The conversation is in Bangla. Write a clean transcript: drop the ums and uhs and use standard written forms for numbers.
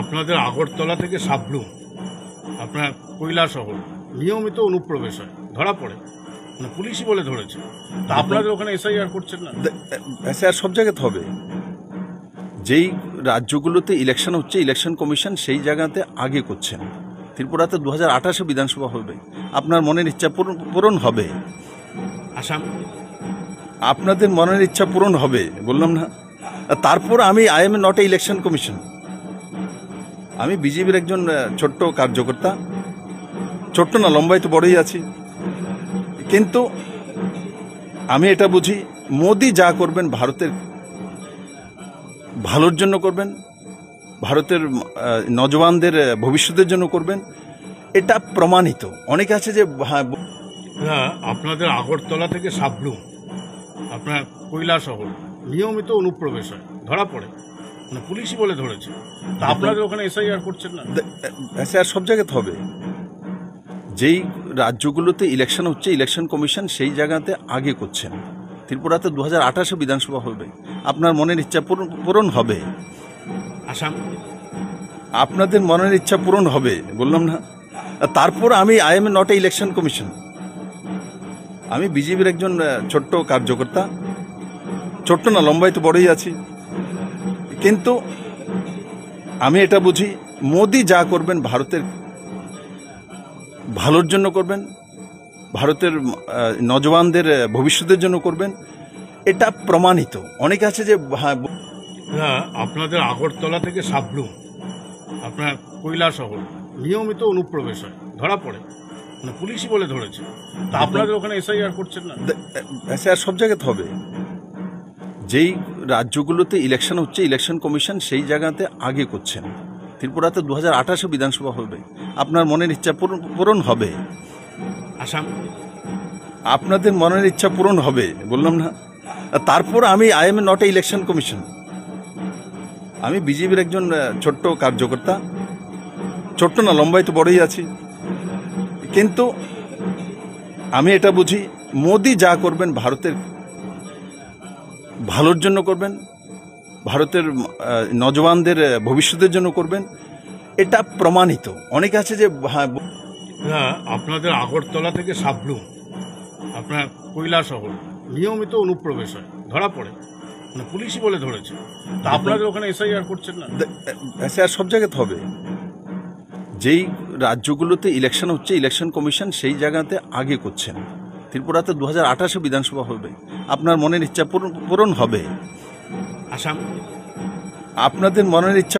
আপনাদের আগরতলা থেকে সাবরুম আপনার কৈলাসহর নিয়মিত অনুপ্রবেশ হয়, ধরা পড়ে, মানে পুলিশই বলে ধরেছে। তা আপনাদের ওখানে এসআইআর করছেন না? এসআইআর সব জায়গাতে হবে। যেই রাজ্যগুলোতে ইলেকশন হচ্ছে, ইলেকশন কমিশন সেই জায়গাতে আগে করছেন। ত্রিপুরাতে 2028-এ বিধানসভা হবে, আপনার মনের ইচ্ছা পূরণ হবে। আসাম আপনাদের মনের ইচ্ছা পূরণ হবে, বললাম না। তারপর আমি am not a election commission, আমি বিজেপির একজন ছোট্ট কার্যকর্তা। ছোট্ট না, লম্বাই তো বড়ই আছি, কিন্তু আমি এটা বুঝি মোদি যা করবেন ভারতের ভালোর জন্য করবেন, ভারতের নজওয়ানদের ভবিষ্যতের জন্য করবেন, এটা প্রমাণিত। অনেকে আছে যে আপনাদের আগরতলা থেকে সাবরুম আপনার কৈলাসহর নিয়মিত অনুপ্রবেশ হয়, ধরা পড়ে, মানে পুলিশই বলে ধরেছে। তা আপনাদের ওখানে এসআইআর করছেন না? এসআইআর সব জায়গাতে হবে। যেই রাজ্যগুলোতে ইলেকশন হচ্ছে, ইলেকশন কমিশন সেই জায়গাতে আগে করছেন। ত্রিপুরাতে 2028-এ বিধানসভা হবে, আপনার মনের ইচ্ছা পূরণ হবে। আসাম আপনাদের মনের ইচ্ছা পূরণ হবে, বললাম না। তারপর আমি am not a election commission, আমি বিজেপির একজন ছোট্ট কার্যকর্তা। ছোট্ট না, লম্বাই তো বড়ই আছি, কিন্তু আমি এটা বুঝি মোদি যা করবেন ভারতের ভালোর জন্য করবেন, ভারতের নজওয়ানদের ভবিষ্যতের জন্য করবেন, এটা প্রমাণিত। অনেকে আছে যে আপনাদের আগরতলা থেকে সাবরুম আপনার কৈলাসহর নিয়মিত অনুপ্রবেশ হয়, ধরা পড়ে, মানে পুলিশই বলে ধরেছে। তা আপনাদের ওখানে এসআইআর করছেন না? এসআইআর সব জায়গাতে হবে। যেই রাজ্যগুলোতে ইলেকশন হচ্ছে, ইলেকশন কমিশন সেই জায়গাতে আগে করছেন। ত্রিপুরাতে 2028-এ বিধানসভা হবে, আপনার মনের ইচ্ছা পূরণ হবে। আসাম আপনাদের মনের ইচ্ছা পূরণ হবে, বললাম না। তারপর আমি am not a election commission, আমি বিজেপির একজন ছোট্ট কার্যকর্তা। ছোট্ট না, লম্বাই তো বড়ই আছি, কিন্তু আমি এটা বুঝি মোদি যা করবেন ভারতের ভালোর জন্য করবেন, ভারতের নজওয়ানদের ভবিষ্যতের জন্য করবেন, এটা প্রমাণিত। অনেকে আছে যে আপনাদের আগরতলা থেকে সাবরুম আপনার কৈলাসহর নিয়মিত অনুপ্রবেশ হয়, ধরা পড়ে, মানে পুলিশই বলে ধরেছে। তা আপনাদের ওখানে এসআইআর করছেন না? এসআইআর সব জায়গাতে হবে। যেই রাজ্যগুলোতে ইলেকশন হচ্ছে, ইলেকশন কমিশন সেই জায়গাতে আগে করছেন। ত্রিপুরাতে 2028-এ বিধানসভা হবে, আপনার মনের ইচ্ছা পূরণ হবে। আসাম আপনাদের মনের ইচ্ছা